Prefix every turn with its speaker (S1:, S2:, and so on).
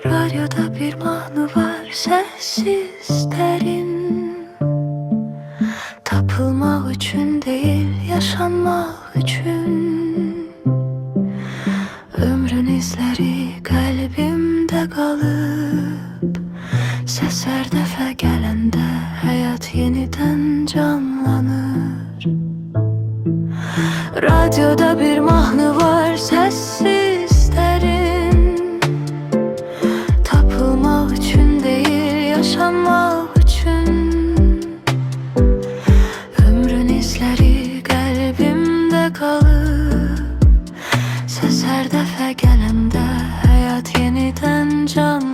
S1: Radyoda bir mahnı var, sessiz derin. Tapılmak için değil, yaşanmak için. Ömrün izleri kalbimde kalıp, ses her dəfə gələndə hayat yeniden canlanır. Radyoda bir mahnı var, sessiz derin. Tapılmak için değil, yaşanmak için. Ömrün izleri kalbimde kalıp, ses her dəfə gələndə hayat yeniden canlanır.